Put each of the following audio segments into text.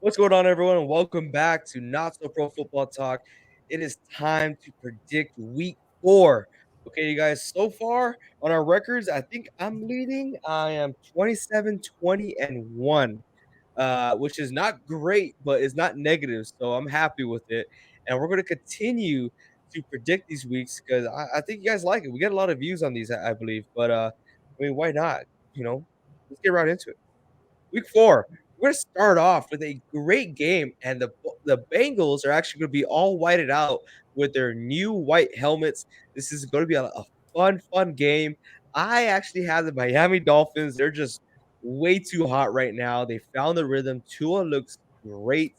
What's going on, everyone? Welcome back to Not So Pro Football Talk. It is time to predict week 4. Okay, you guys, so far on our records, I think I'm leading. I am 27, 20, and 1, which is not great, but it's not negative. So I'm happy with it. And we're going to continue to predict these weeks because I think you guys like it. We get a lot of views on these, I believe. But, why not? Let's get right into it. Week 4, we're gonna start off with a great game, and the Bengals are actually gonna be all whited out with their new white helmets. This is gonna be a fun game. I actually have the Miami Dolphins. They're just way too hot right now. They found the rhythm. Tua looks great.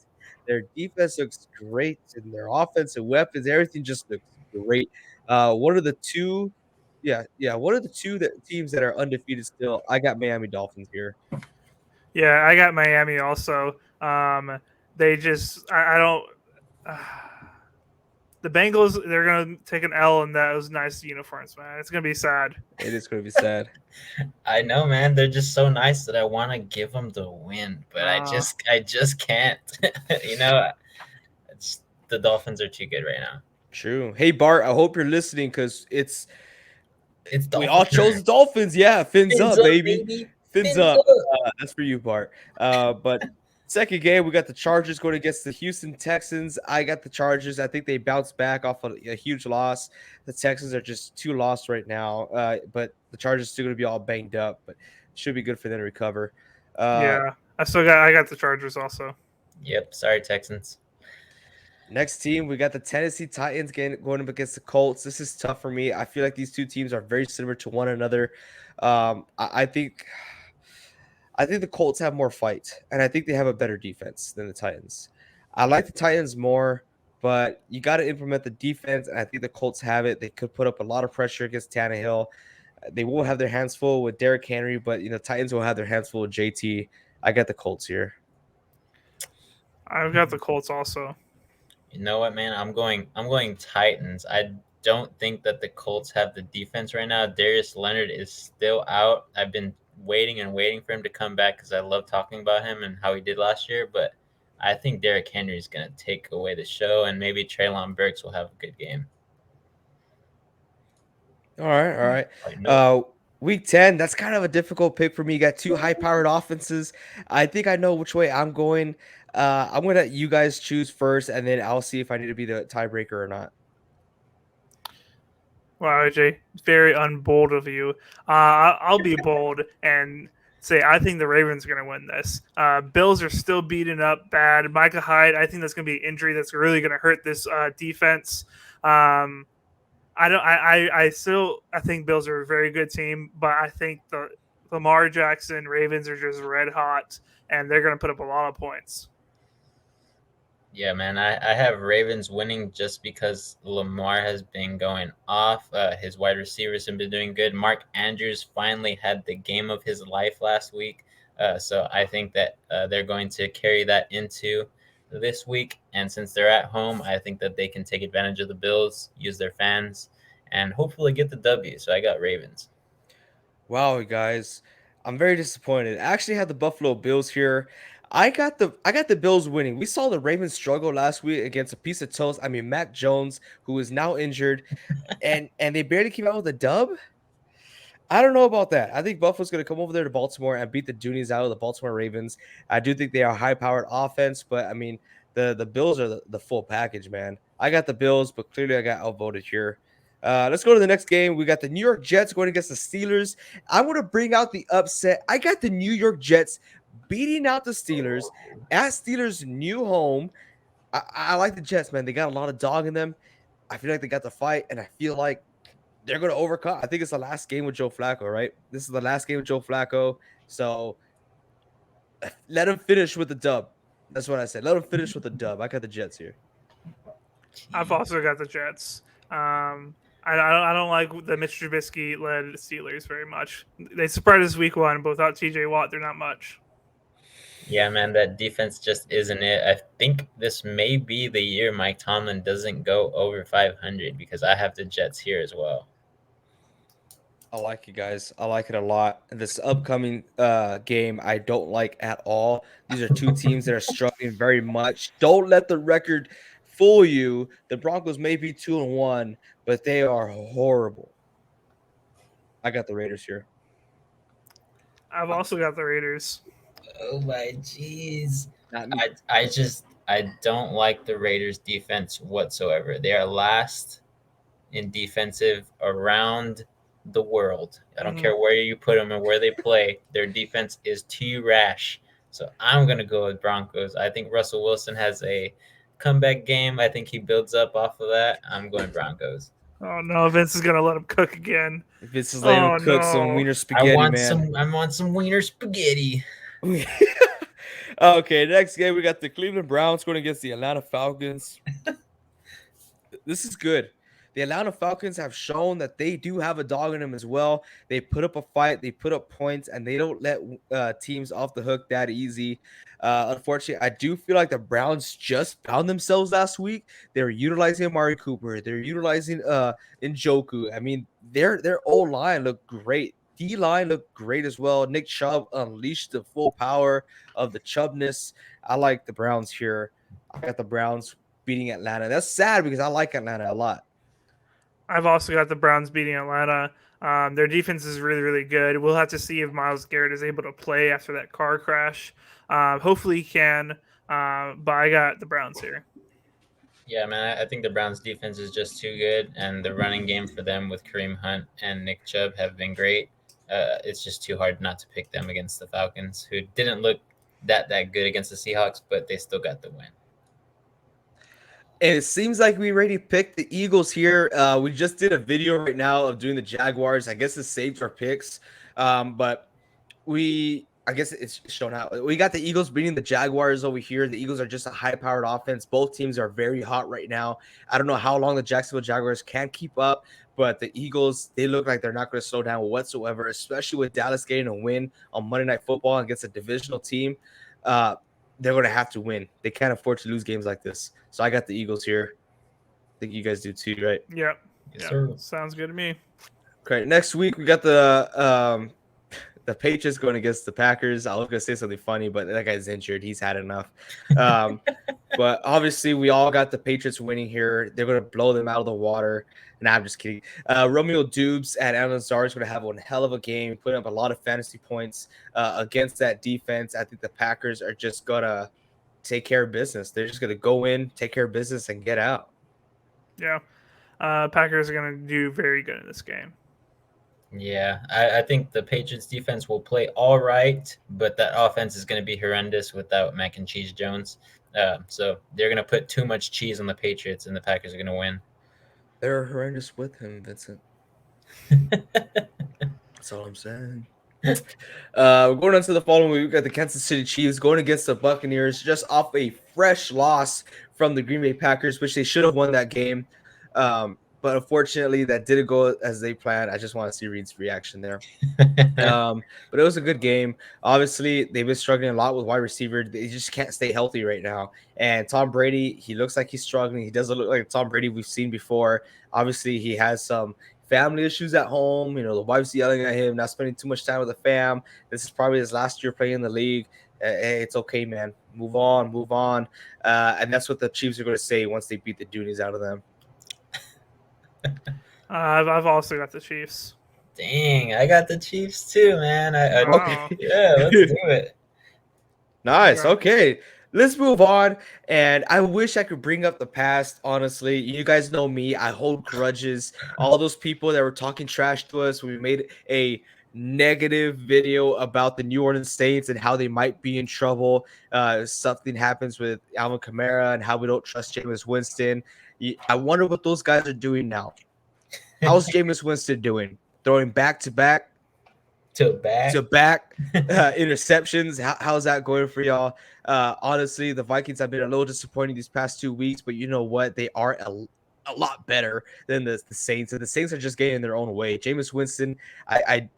Their defense looks great, and their offensive weapons, everything just looks great. What are the two? Yeah. What are the two teams that are undefeated still? I got Miami Dolphins here. Yeah, I got Miami also. They just, I don't. The Bengals, they're gonna take an L in those nice uniforms, man. It's gonna be sad. It is going to be sad. I know, man. They're just so nice that I want to give them the win, but Uh, I just can't. It's the Dolphins are too good right now. True. Hey Bart, I hope you're listening because It's we all Dolphins. chose the Dolphins. Yeah, fins Fins up, up, baby. baby. Fins Fins up. up. That's for you, Bart. But second game, we got the Chargers going against the Houston Texans. I got the Chargers. I think they bounced back off a huge loss. The Texans are just too lost right now. But the Chargers are still going to be all banged up, but should be good for them to recover. yeah, I got the Chargers also. Yep. Sorry, Texans. Next team, we got the Tennessee Titans going up against the Colts. This is tough for me. I feel like these two teams are very similar to one another. I think the Colts have more fight, and I think they have a better defense than the Titans. I like the Titans more, but you got to implement the defense, and I think the Colts have it. They could put up a lot of pressure against Tannehill. They won't have their hands full with Derrick Henry, but Titans will have their hands full with JT. I got the Colts here. I've got the Colts also. You know what, man? I'm going Titans. I don't think that the Colts have the defense right now. Darius Leonard is still out. I've been waiting and waiting for him to come back because I love talking about him and how he did last year. But I think Derrick Henry is going to take away the show, and maybe Treylon Burks will have a good game. All right. I know. Week 10, that's kind of a difficult pick for me. You got two high-powered offenses. I think I know which way I'm going. I'm going to let you guys choose first, and then I'll see if I need to be the tiebreaker or not. Wow, AJ, very unbold of you. I'll be bold and say I think the Ravens are going to win this. Bills are still beating up bad. Micah Hyde, I think that's going to be an injury that's really going to hurt this defense. I think Bills are a very good team, but I think the Lamar Jackson Ravens are just red hot, and they're going to put up a lot of points. Yeah, man, I have Ravens winning just because Lamar has been going off. His wide receivers have been doing good. Mark Andrews finally had the game of his life last week. So I think that they're going to carry that into this week. And since they're at home, I think that they can take advantage of the Bills, use their fans, and hopefully get the W. So I got Ravens. Wow, guys, I'm very disappointed. I actually had the Buffalo Bills here. I got the Bills winning. We saw the Ravens struggle last week against a piece of toast. I mean, Mac Jones, who is now injured, and they barely came out with a dub. I don't know about that. I think Buffalo's going to come over there to Baltimore and beat the Doonies out of the Baltimore Ravens. I do think they are high-powered offense, but I mean, the Bills are the full package, man. I got the Bills, but clearly I got outvoted here. Let's go to the next game. We got the New York Jets going against the Steelers. I'm going to bring out the upset. I got the New York Jets beating out the Steelers at Steelers' new home. I like the Jets, man. They got a lot of dog in them. I feel like they got the fight, and I feel like they're going to overcome. I think it's the last game with Joe Flacco, right? This is the last game with Joe Flacco. So let him finish with the dub. That's what I said. Let him finish with the dub. I got the Jets here. I've also got the Jets. I don't like the Mitch Trubisky led Steelers very much. They surprised us week one, but without TJ Watt, they're not much. Yeah, man, that defense just isn't it. I think this may be the year Mike Tomlin doesn't go over 500 because I have the Jets here as well. I like it, guys. I like it a lot. This upcoming game, I don't like at all. These are two teams that are struggling very much. Don't let the record fool you. The Broncos may be 2-1, but they are horrible. I got the Raiders here. I've also got the Raiders. Oh my jeez. Not me. I don't like the Raiders defense whatsoever. They are last in defensive around the world. I don't care where you put them and where they play. Their defense is too rash. So I'm going to go with Broncos. I think Russell Wilson has a comeback game. I think he builds up off of that. I'm going Broncos. Oh no, Vince is gonna let him cook again. Vince is letting him cook some wiener spaghetti, man. I want some wiener spaghetti. Okay, next game we got the Cleveland Browns going against the Atlanta Falcons. This is good. The Atlanta Falcons have shown that they do have a dog in them as well. They put up a fight, they put up points, and they don't let teams off the hook that easy. Unfortunately, I do feel like the Browns just found themselves last week. They're utilizing Amari Cooper. They're utilizing Njoku. I mean, their old line looked great. D line looked great as well. Nick Chubb unleashed the full power of the Chubbness. I like the Browns here. I got the Browns beating Atlanta. That's sad because I like Atlanta a lot. I've also got the Browns beating Atlanta. Their defense is really, really good. We'll have to see if Myles Garrett is able to play after that car crash. Hopefully he can, but I got the Browns here. Yeah, man, I think the Browns defense is just too good, and the running game for them with Kareem Hunt and Nick Chubb have been great. It's just too hard not to pick them against the Falcons, who didn't look that good against the Seahawks, but they still got the win. And it seems like we already picked the Eagles here. We just did a video right now of doing the Jaguars. I guess it saved our picks, but I guess it's shown out. We got the Eagles beating the Jaguars over here. The Eagles are just a high-powered offense. Both teams are very hot right now. I don't know how long the Jacksonville Jaguars can keep up, but the Eagles, they look like they're not going to slow down whatsoever, especially with Dallas getting a win on Monday Night Football against a divisional team. They're going to have to win. They can't afford to lose games like this. So I got the Eagles here. I think you guys do too, right? Yep. Yes, sir. Sounds good to me. Okay, next week we got the Patriots going against the Packers. I was going to say something funny, but that guy's injured. He's had enough. But obviously we all got the Patriots winning here. They're going to blow them out of the water. Nah, I'm just kidding. Romeo Dubes and Alan Lazar is going to have one hell of a game, putting up a lot of fantasy points against that defense. I think the Packers are just going to take care of business. They're just going to go in, take care of business, and get out. Yeah. Packers are going to do very good in this game. Yeah, I think the Patriots defense will play all right, but that offense is going to be horrendous without Mac and Cheese Jones. So they're going to put too much cheese on the Patriots, and the Packers are going to win. They're horrendous with him, Vincent. That's all I'm saying. We're going on to the following week. We got the Kansas City Chiefs going against the Buccaneers, just off a fresh loss from the Green Bay Packers, which they should have won that game. But unfortunately, that didn't go as they planned. I just want to see Reed's reaction there. But it was a good game. Obviously, they've been struggling a lot with wide receiver. They just can't stay healthy right now. And Tom Brady, he looks like he's struggling. He doesn't look like Tom Brady we've seen before. Obviously, he has some family issues at home. You know, the wife's yelling at him, not spending too much time with the fam. This is probably his last year playing in the league. Hey, it's okay, man. Move on. And that's what the Chiefs are going to say once they beat the Doonies out of them. I've also got the Chiefs. Dang, I got the Chiefs too, man. Wow. Yeah, let's do it. Nice. Okay. Let's move on. And I wish I could bring up the past. Honestly, you guys know me. I hold grudges. All those people that were talking trash to us when we made a negative video about the New Orleans Saints and how they might be in trouble. Something happens with Alvin Kamara and how we don't trust Jameis Winston. I wonder what those guys are doing now. How's Jameis Winston doing? Throwing back-to-back interceptions. How's that going for y'all? Honestly, the Vikings have been a little disappointing these past 2 weeks, but you know what? They are a lot better than the Saints, and the Saints are just getting in their own way. Jameis Winston,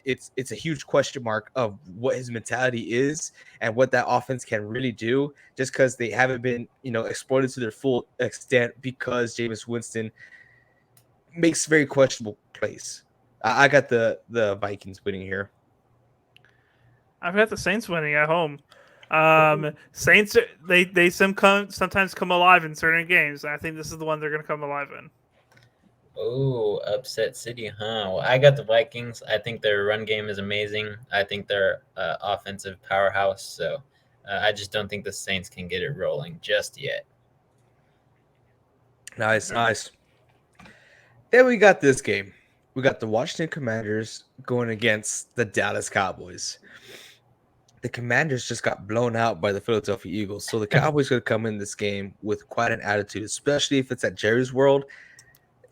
it's a huge question mark of what his mentality is and what that offense can really do, just because they haven't been, exploited to their full extent because Jameis Winston makes very questionable plays. I got the Vikings winning here. I've got the Saints winning at home. Saints sometimes come alive in certain games. And I think this is the one they're going to come alive in. Oh, upset city, huh? Well, I got the Vikings. I think their run game is amazing. I think they're offensive powerhouse. So I just don't think the Saints can get it rolling just yet. Nice, nice. Then we got this game. We got the Washington Commanders going against the Dallas Cowboys. The Commanders just got blown out by the Philadelphia Eagles. So the Cowboys going to come in this game with quite an attitude, especially if it's at Jerry's World.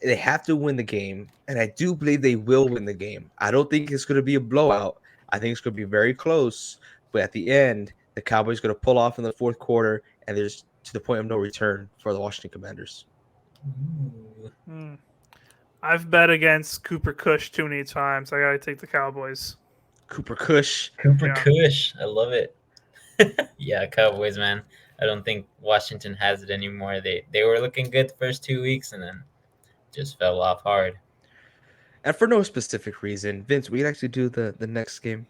They have to win the game, and I do believe they will win the game. I don't think it's going to be a blowout. I think it's going to be very close, but at the end, the Cowboys going to pull off in the fourth quarter, and there's to the point of no return for the Washington Commanders. I've bet against Cooper Kush too many times. I got to take the Cowboys. Cooper Kush. Cooper Kush. I love it. Yeah, Cowboys, man. I don't think Washington has it anymore. They were looking good the first 2 weeks and then just fell off hard. And for no specific reason, Vince, we'd actually do the next game.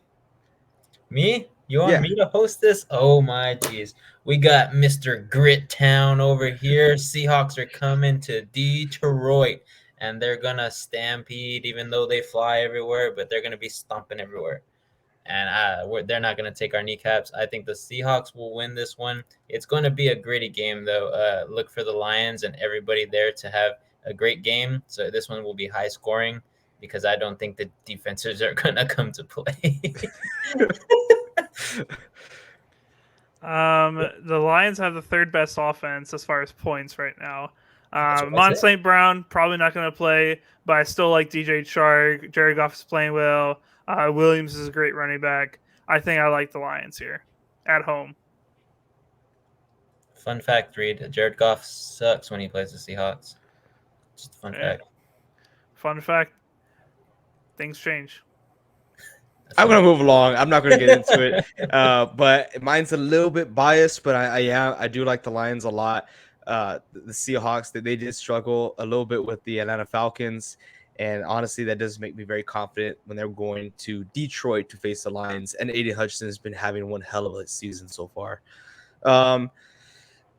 Me? You want me to host this? Oh my jeez. We got Mr. Grit Town over here. Seahawks are coming to Detroit, and they're gonna stampede even though they fly everywhere, but they're gonna be stomping everywhere. And they're not going to take our kneecaps. I think the Seahawks will win this one. It's going to be a gritty game, though. Look for the Lions and everybody there to have a great game. So this one will be high scoring because I don't think the defenses are going to come to play. The Lions have the third best offense as far as points right now. Mon St. Brown probably not going to play, but I still like DJ Chark. Jared Goff is playing well. Williams is a great running back. I think I like the Lions here at home. Fun fact, Reed. Jared Goff sucks when he plays the Seahawks. Just a fun fact. Fun fact. Things change. I'm going to move along. I'm not going to get into it. But mine's a little bit biased, but I do like the Lions a lot. The Seahawks, they did struggle a little bit with the Atlanta Falcons. And honestly, that does make me very confident when they're going to Detroit to face the Lions. And Aiden Hutchinson has been having one hell of a season so far.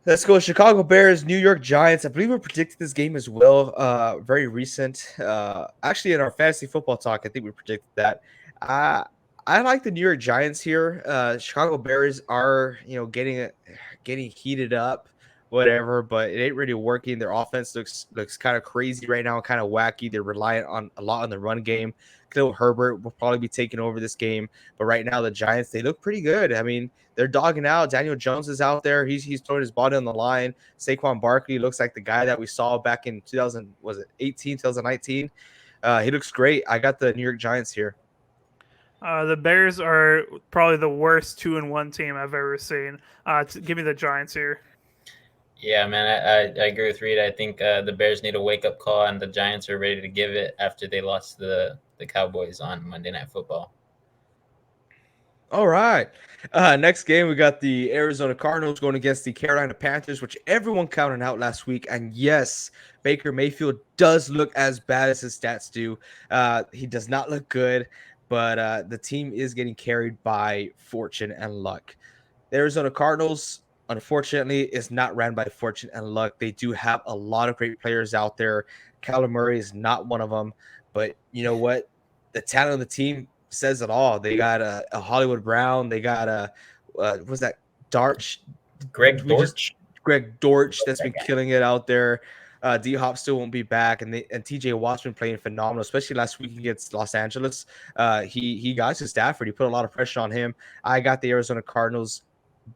Let's go Chicago Bears, New York Giants. I believe we predicted this game as well. Very recent. Actually, in our fantasy football talk, I think we predicted that. I like the New York Giants here. Chicago Bears are, getting heated up. Whatever, but it ain't really working. Their offense looks kind of crazy right now, kind of wacky. They're reliant on a lot on the run game. Khalil Herbert will probably be taking over this game, but right now the Giants, they look pretty good. I mean, they're dogging out. Daniel Jones is out there. He's throwing his body on the line. Saquon Barkley looks like the guy that we saw back in 2019. He looks great. I got the New York Giants here. The Bears are probably the worst 2-1 team I've ever seen. Give me the Giants here. Yeah, man, I agree with Reed. I think the Bears need a wake-up call, and the Giants are ready to give it after they lost to the Cowboys on Monday Night Football. All right. Next game, we got the Arizona Cardinals going against the Carolina Panthers, which everyone counted out last week. And yes, Baker Mayfield does look as bad as his stats do. He does not look good, but the team is getting carried by fortune and luck. The Arizona Cardinals, unfortunately, is not ran by fortune and luck. They do have a lot of great players out there. Kyler Murray is not one of them. But you know what? The talent of the team says it all. They got a Hollywood Brown. They got what's that? Greg Dortch that's been killing it out there. D Hop still won't be back, and TJ Watt's been playing phenomenal, especially last week against Los Angeles. He got to Stafford. He put a lot of pressure on him. I got the Arizona Cardinals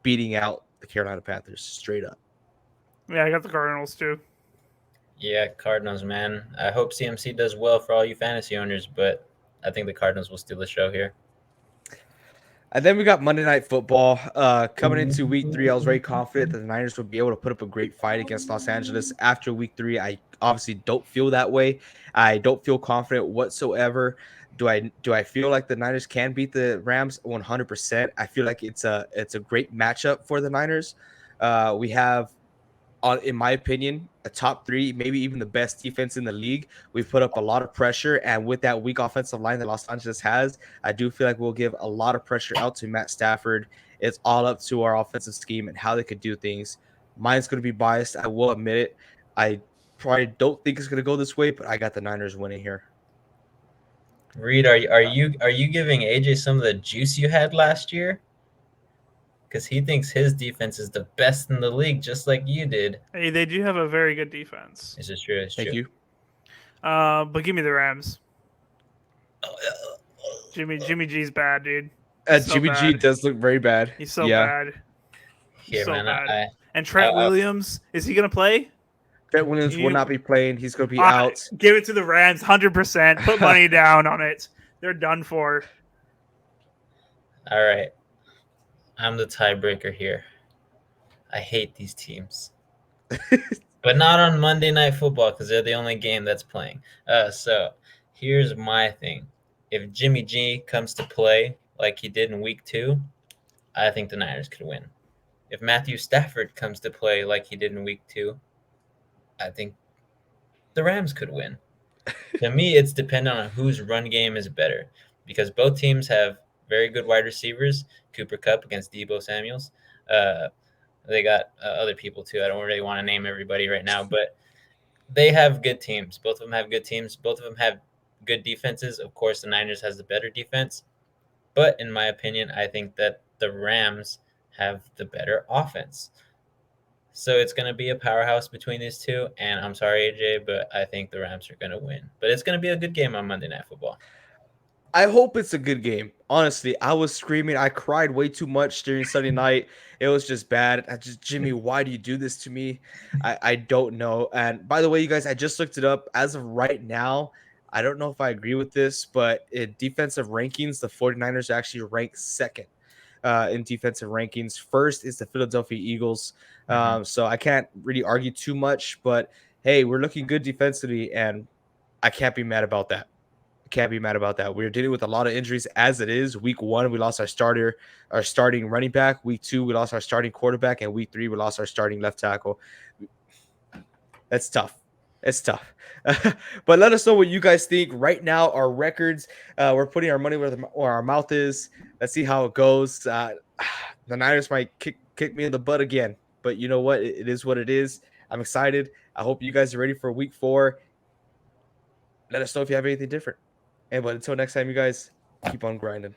beating out the Carolina Panthers straight up. Yeah, I got the Cardinals too. Yeah, Cardinals, man. I hope CMC does well for all you fantasy owners, but I think the Cardinals will steal the show here. And then we got Monday Night Football. Coming into week 3, I was very confident that the Niners would be able to put up a great fight against Los Angeles. After week 3, I obviously don't feel that way. I don't feel confident whatsoever. Do I feel like the Niners can beat the Rams? 100%. I feel like it's a great matchup for the Niners. We have in my opinion, a top 3, maybe even the best defense in the league. We've put up a lot of pressure, and with that weak offensive line that Los Angeles has, I do feel like we'll give a lot of pressure out to Matt Stafford. It's all up to our offensive scheme and how they could do things. Mine's going to be biased. I will admit it. I probably don't think it's going to go this way, but I got the Niners winning here. Reed, are you giving AJ some of the juice you had last year? Because he thinks his defense is the best in the league, just like you did. Hey, they do have a very good defense. This is true. It's Thank true. you. But give me the Rams. Jimmy G's bad, dude. So Jimmy G bad. does look very bad. He's so Yeah. bad. He's Here, so man. bad. And Trent Williams, is he gonna play? Trent Williams will not be playing. He's going to be out. Give it to the Rams, 100%. Put money down on it. They're done for. All right. I'm the tiebreaker here. I hate these teams. But not on Monday Night Football because they're the only game that's playing. So here's my thing. If Jimmy G comes to play like he did in week 2, I think the Niners could win. If Matthew Stafford comes to play like he did in week 2, I think the Rams could win. To me, it's dependent on whose run game is better because both teams have very good wide receivers. Cooper Kupp against Deebo Samuels. They got other people too. I don't really want to name everybody right now, but they have good teams. Both of them have good teams. Both of them have good defenses. Of course, the Niners has the better defense. But in my opinion, I think that the Rams have the better offense. So it's going to be a powerhouse between these two. And I'm sorry, AJ, but I think the Rams are going to win. But it's going to be a good game on Monday Night Football. I hope it's a good game. Honestly, I was screaming. I cried way too much during Sunday night. It was just bad. Jimmy, why do you do this to me? I don't know. And by the way, you guys, I just looked it up. As of right now, I don't know if I agree with this, but in defensive rankings, the 49ers are actually ranked second in defensive rankings. First is the Philadelphia Eagles. So I can't really argue too much, but hey, we're looking good defensively, and I can't be mad about that. Can't be mad about that. We're dealing with a lot of injuries as it is. Week 1, we lost our starting running back. Week 2, we lost our starting quarterback, and week 3, we lost our starting left tackle. That's tough. It's tough. But let us know what you guys think. Right now, our records, we're putting our money where our mouth is. Let's see how it goes. The Niners might kick me in the butt again, but you know what? It is what it is. I'm excited. I hope you guys are ready for week 4. Let us know if you have anything different. But until next time, you guys, keep on grinding.